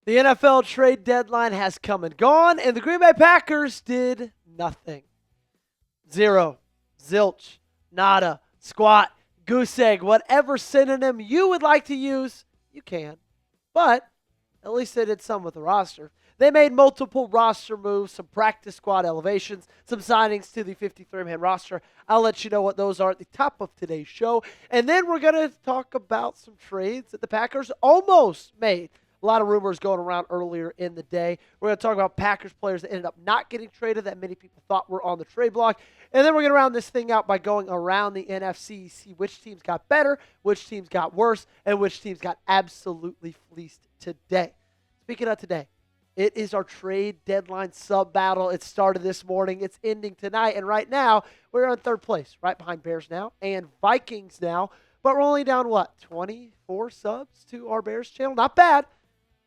The NFL trade deadline has come and gone, and the Green Bay Packers did nothing. Zero, zilch, nada, squat, goose egg, whatever synonym you would like to use, you can. But at least they did some with the roster. They made multiple roster moves, some practice squad elevations, some signings to the 53-man roster. I'll let you know what those are at the top of today's show. And then we're going to talk about some trades that the Packers almost made. A lot of rumors going around earlier in the day. We're going to talk about Packers players that ended up not getting traded that many people thought were on the trade block. And then we're going to round this thing out by going around the NFC, see which teams got better, which teams got worse, and which teams got absolutely fleeced today. Speaking of today, it is our trade deadline sub-battle. It started this morning. It's ending tonight. And right now, we're in third place, right behind Bears now and Vikings now. But we're only down, 24 subs to our Bears channel? Not bad.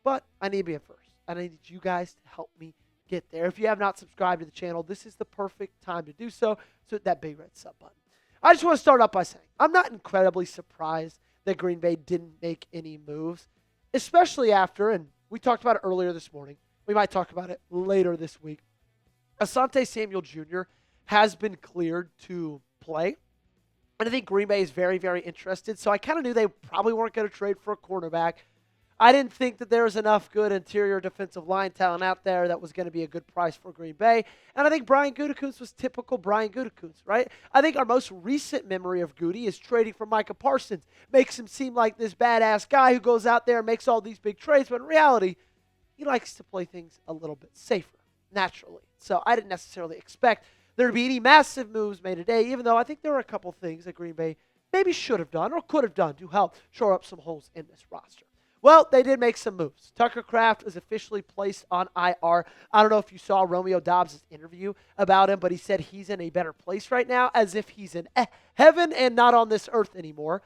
But I need to be in first. I need you guys to help me get there. If you have not subscribed to the channel, this is the perfect time to do so. So hit that big red sub button. I just want to start off by saying I'm not incredibly surprised that Green Bay didn't make any moves, especially after, and we talked about it earlier this morning. We might talk about it later this week. Asante Samuel Jr. has been cleared to play. And I think Green Bay is very, very interested. So I kind of knew they probably weren't going to trade for a cornerback. I didn't think that there was enough good interior defensive line talent out there that was going to be a good price for Green Bay. And I think Brian Gutekunst was typical Brian Gutekunst, right? I think our most recent memory of Goody is trading for Micah Parsons. Makes him seem like this badass guy who goes out there and makes all these big trades. But in reality, he likes to play things a little bit safer, naturally. So I didn't necessarily expect there to be any massive moves made today, even though I think there were a couple things that Green Bay maybe should have done or could have done to help shore up some holes in this roster. Well, they did make some moves. Tucker Kraft is officially placed on IR. I don't know if you saw Romeo Dobbs' interview about him, but he said he's in a better place right now, as if he's in heaven and not on this earth anymore.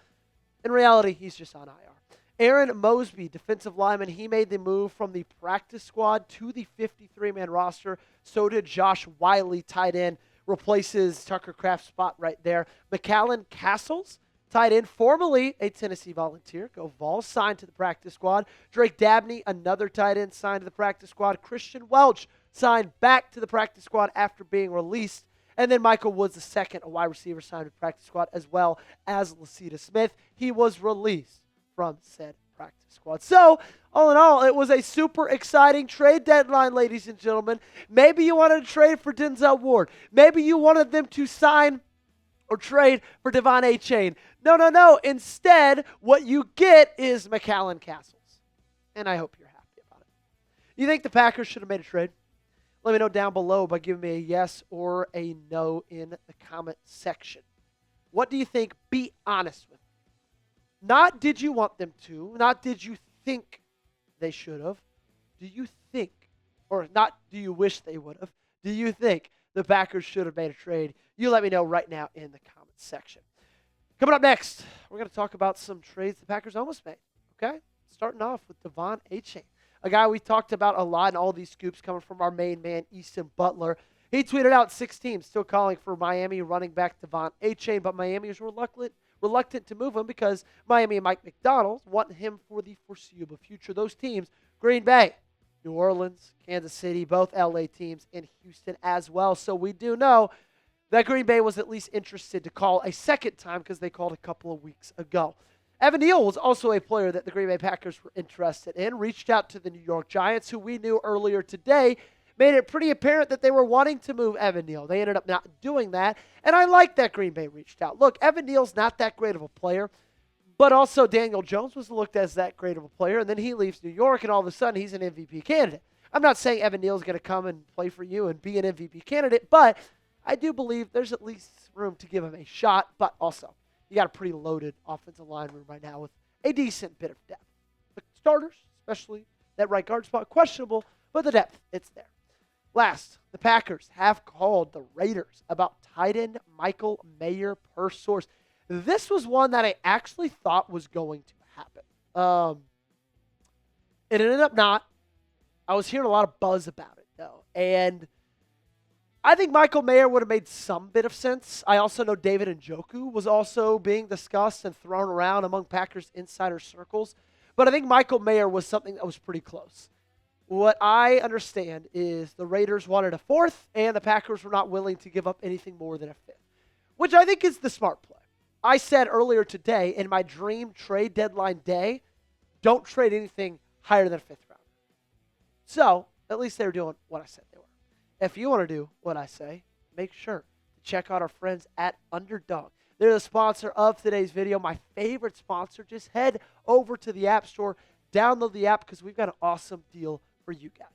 In reality, he's just on IR. Arron Mosby, defensive lineman, he made the move from the practice squad to the 53-man roster. So did Josh Whyle, tight end, replaces Tucker Kraft's spot right there. McCallan Castles, tight end, formerly a Tennessee Volunteer. Go Vols, signed to the practice squad. Drake Dabney, another tight end, signed to the practice squad. Christian Welch signed back to the practice squad after being released. And then Michael Woods II, a wide receiver, signed to the practice squad, as well as Lacita Smith. He was released from said practice squad. So, all in all, it was a super exciting trade deadline, ladies and gentlemen. Maybe you wanted to trade for Denzel Ward. Maybe you wanted them to sign or trade for Devon Achane. No. Instead, what you get is McCallan Castles. And I hope you're happy about it. You think the Packers should have made a trade? Let me know down below by giving me a yes or a no in the comment section. What do you think? Be honest with me. Not did you want them to, not did you think they should have. Do you think, or not do you wish they would have, do you think the Packers should have made a trade? You let me know right now in the comments section. Coming up next, we're going to talk about some trades the Packers almost made, okay? Starting off with Devon Achane, a guy we talked about a lot in all these scoops coming from our main man, Easton Butler. He tweeted out 6 teams still calling for Miami running back Devon Achane, but Miami is reluctant to move him because Miami and Mike McDonald want him for the foreseeable future. Those teams, Green Bay, New Orleans, Kansas City, both LA teams, and Houston as well. So we do know that Green Bay was at least interested to call a second time because they called a couple of weeks ago. Evan Neal was also a player that the Green Bay Packers were interested in, reached out to the New York Giants, who we knew earlier today made it pretty apparent that they were wanting to move Evan Neal. They ended up not doing that, and I like that Green Bay reached out. Look, Evan Neal's not that great of a player, but also Daniel Jones was looked as that great of a player, and then he leaves New York, and all of a sudden he's an MVP candidate. I'm not saying Evan Neal's going to come and play for you and be an MVP candidate, but I do believe there's at least room to give him a shot, but also you got a pretty loaded offensive line room right now with a decent bit of depth. The starters, especially that right guard spot, questionable, but the depth, it's there. Last, the Packers have called the Raiders about tight end Michael Mayer per source. This was one that I actually thought was going to happen. It ended up not. I was hearing a lot of buzz about it, though. And I think Michael Mayer would have made some bit of sense. I also know David Njoku was also being discussed and thrown around among Packers insider circles. But I think Michael Mayer was something that was pretty close. What I understand is the Raiders wanted a fourth, and the Packers were not willing to give up anything more than a fifth, which I think is the smart play. I said earlier today in my dream trade deadline day, don't trade anything higher than a fifth round. So at least they were doing what I said they were. If you want to do what I say, make sure to check out our friends at Underdog. They're the sponsor of today's video, my favorite sponsor. Just head over to the App Store, download the app because we've got an awesome deal for you guys.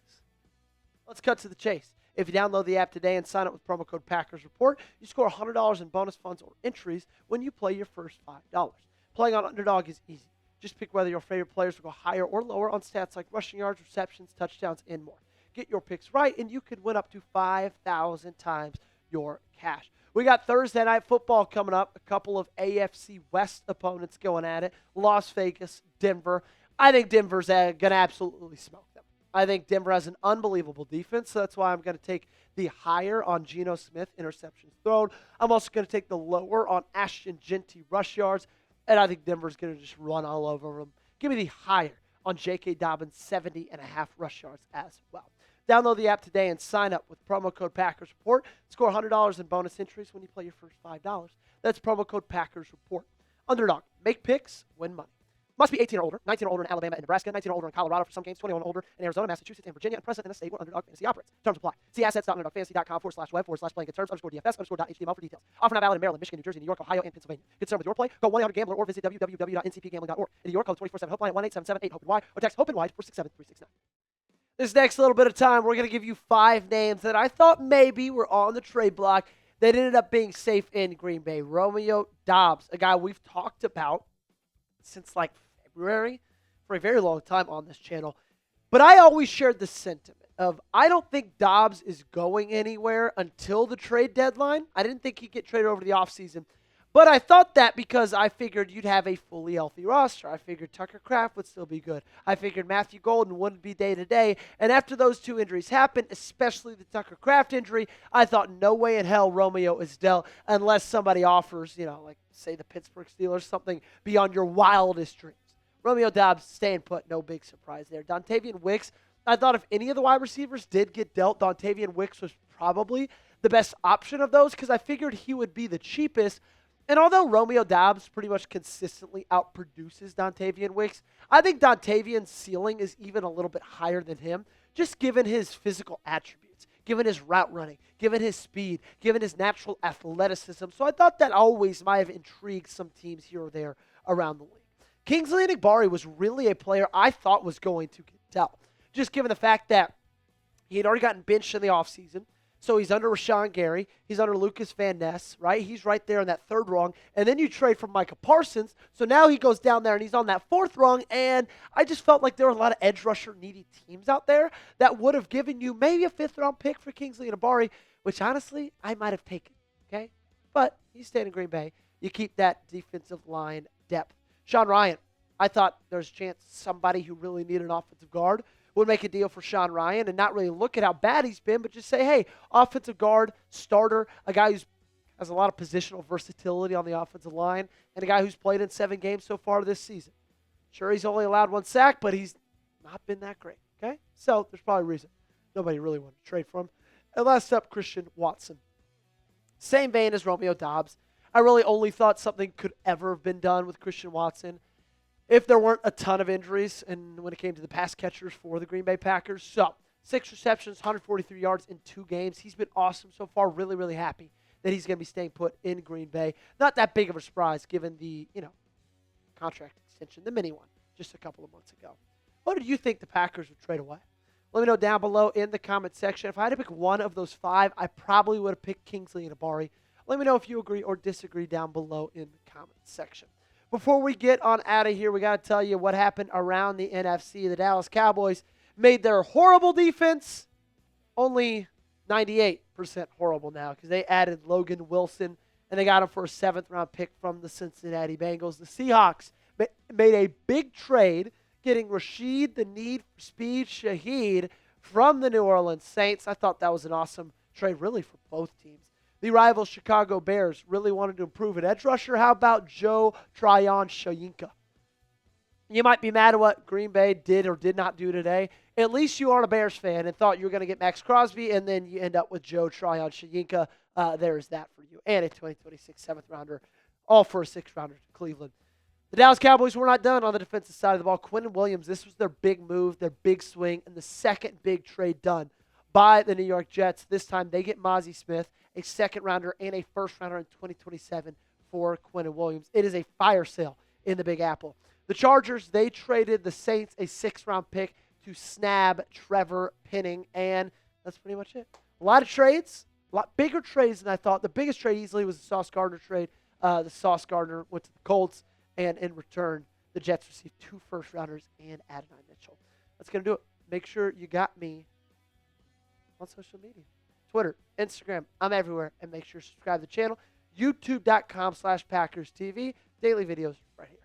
Let's cut to the chase. If you download the app today and sign up with promo code Packers Report, you score $100 in bonus funds or entries when you play your first $5. Playing on Underdog is easy. Just pick whether your favorite players will go higher or lower on stats like rushing yards, receptions, touchdowns, and more. Get your picks right, and you could win up to 5,000 times your cash. We got Thursday Night Football coming up. A couple of AFC West opponents going at it. Las Vegas, Denver. I think Denver's going to absolutely smoke them. I think Denver has an unbelievable defense, so that's why I'm going to take the higher on Geno Smith interceptions thrown. I'm also going to take the lower on Ashton Jeanty rush yards, and I think Denver's going to just run all over them. Give me the higher on J.K. Dobbins 70.5 rush yards as well. Download the app today and sign up with promo code Packers Report. Score $100 in bonus entries when you play your first $5. That's promo code Packers Report. Underdog. Make picks, win money. Must be 18 or older, 19 or older in Alabama and Nebraska, 19 or older in Colorado for some games, 21 or older in Arizona, Massachusetts, and Virginia, and present in a state where Underdog Fantasy operates. Terms apply. See assets.underdogfantasy.com/web/playing-terms_DFS_DHTML for details. Offer not valid in Maryland, Michigan, New Jersey, New York, Ohio, and Pennsylvania. Concerned with your play? Call 1-800-GAMBLER or visit www.ncpgambling.org. In New York, call 24/7 Helpline at 1-877-8-HOPE-NY or text HOPE-NY to 467-369. This next little bit of time, we're going to give you 5 names that I thought maybe were on the trade block that ended up being safe in Green Bay. Romeo Doubs, a guy we've talked about since like February, for a very long time on this channel. But I always shared the sentiment of I don't think Doubs is going anywhere until the trade deadline. I didn't think he'd get traded over the offseason. But I thought that because I figured you'd have a fully healthy roster. I figured Tucker Kraft would still be good. I figured Matthew Golden wouldn't be day-to-day. And after those 2 injuries happened, especially the Tucker Kraft injury, I thought no way in hell Romeo is dealt unless somebody offers, like say the Pittsburgh Steelers, something beyond your wildest dreams. Romeo Doubs staying put, no big surprise there. Dontavian Wicks, I thought if any of the wide receivers did get dealt, Dontavian Wicks was probably the best option of those because I figured he would be the cheapest. And although Romeo Doubs pretty much consistently outproduces Dontavian Wicks, I think Dontavian's ceiling is even a little bit higher than him, just given his physical attributes, given his route running, given his speed, given his natural athleticism. So I thought that always might have intrigued some teams here or there around the league. Kingsley Enagbare was really a player I thought was going to get dealt, just given the fact that he had already gotten benched in the offseason. So he's under Rashawn Gary. He's under Lucas Van Ness, right? He's right there in that 3rd rung. And then you trade for Micah Parsons. So now he goes down there and he's on that 4th rung. And I just felt like there were a lot of edge rusher needy teams out there that would have given you maybe a 5th-round pick for Kingsley Enagbare, which honestly I might have taken, okay? But he's staying in Green Bay. You keep that defensive line depth. Sean Ryan, I thought there's a chance somebody who really needed an offensive guard would make a deal for Sean Ryan and not really look at how bad he's been, but just say, hey, offensive guard, starter, a guy who has a lot of positional versatility on the offensive line, and a guy who's played in 7 games so far this season. Sure, he's only allowed 1 sack, but he's not been that great, okay? So there's probably a reason nobody really wanted to trade for him. And last up, Christian Watson. Same vein as Romeo Doubs. I really only thought something could ever have been done with Christian Watson if there weren't a ton of injuries and when it came to the pass catchers for the Green Bay Packers. So 6 receptions, 143 yards in 2 games. He's been awesome so far. Really, really happy that he's going to be staying put in Green Bay. Not that big of a surprise given the, contract extension, the mini one, just a couple of months ago. What did you think the Packers would trade away? Let me know down below in the comment section. If I had to pick one of those 5, I probably would have picked Kingsley Enagbare. Let me know if you agree or disagree down below in the comment section. Before we get on out of here, we got to tell you what happened around the NFC. The Dallas Cowboys made their horrible defense only 98% horrible now because they added Logan Wilson, and they got him for a 7th-round pick from the Cincinnati Bengals. The Seahawks made a big trade, getting Rashid, the Need for Speed Shaheed, from the New Orleans Saints. I thought that was an awesome trade, really, for both teams. The rival Chicago Bears really wanted to improve at edge rusher. How about Joe Tryon Shoyinka? You might be mad at what Green Bay did or did not do today. at least you aren't a Bears fan and thought you were going to get Max Crosby, and then you end up with Joe Tryon-Shoyinka. There's that for you. And a 2026 7th-rounder, all for a 6th-rounder to Cleveland. The Dallas Cowboys were not done on the defensive side of the ball. Quinnen Williams, this was their big move, their big swing, and the second big trade done by the New York Jets. This time they get Mosby Smith, a 2nd-rounder, and a 1st-rounder in 2027 for Quinnen Williams. It is a fire sale in the Big Apple. The Chargers, they traded the Saints a 6th-round pick to snab Trevor Penning, and that's pretty much it. A lot of trades, a lot bigger trades than I thought. The biggest trade easily was the Sauce Gardner trade. The Sauce Gardner went to the Colts, and in return, the Jets received 2 1st-rounders and Adonai Mitchell. That's going to do it. Make sure you got me on social media. Twitter, Instagram, I'm everywhere. And make sure to subscribe to the channel. YouTube.com/PackersTV. Daily videos right here.